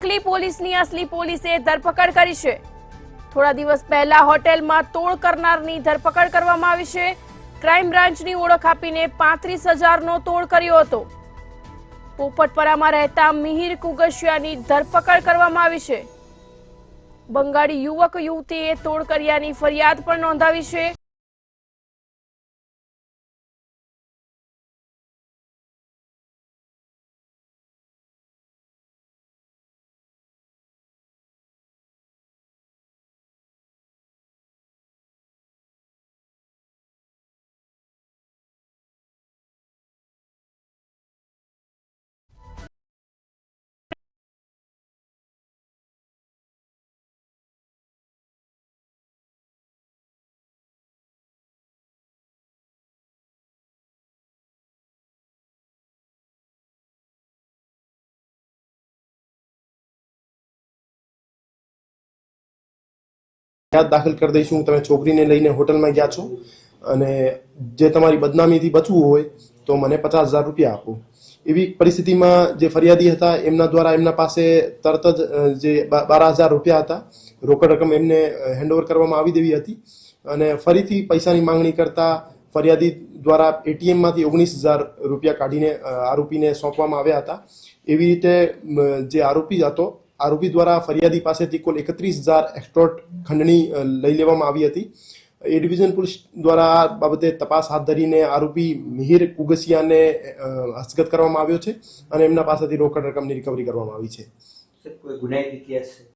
નકલી પોલીસની અસલી પોલીસે ધરપકડ કરી છે। થોડા દિવસ પહેલા હોટેલમાં તોડ કરનારની ધરપકડ કરવામાં આવી છે। ક્રાઇમ બ્રાન્ચની ઓળખ આપીને 35,000નો તોડ કર્યો હતો। પોપટપરામાં રહેતા મિહિર કુગસિયાની ધરપકડ કરવામાં આવી છે। બંગાળી યુવક યુવતીએ તોડ કર્યાની ફરિયાદ પણ નોંધાવી છે। ફરિયાદ દાખલ કરી દઈશું। તમે છોકરીને લઈને હોટલમાં ગયા છો અને જે તમારી બદનામીથી બચવું હોય તો મને 50,000 રૂપિયા આપો। એવી પરિસ્થિતિમાં જે ફરિયાદી હતા એમના દ્વારા એમના પાસે તરત જ જે 12,000 રૂપિયા હતા રોકડ રકમ એમને હેન્ડઓવર કરવામાં આવી દેવી હતી અને ફરીથી પૈસાની માંગણી કરતા ફરિયાદી દ્વારા એટીએમમાંથી 19,000 રૂપિયા કાઢીને આરોપીને સોંપવામાં આવ્યા હતા। એવી રીતે જે આરોપી હતો આરોપી દ્વારા ફરિયાદી પાસેથી કુલ 31,000 એક્સટોર્ટ ખંડણી લઈ લેવામાં આવી હતી। એ ડિવિઝન પોલીસ દ્વારા આ બાબતે તપાસ હાથ ધરીને આરોપી મિહિર કુગસિયાને હસ્તગત કરવામાં આવ્યો છે અને એમના પાસેથી રોકડ રકમની રિકવરી કરવામાં આવી છે। કોઈ ગુનાહિત ઇતિહાસ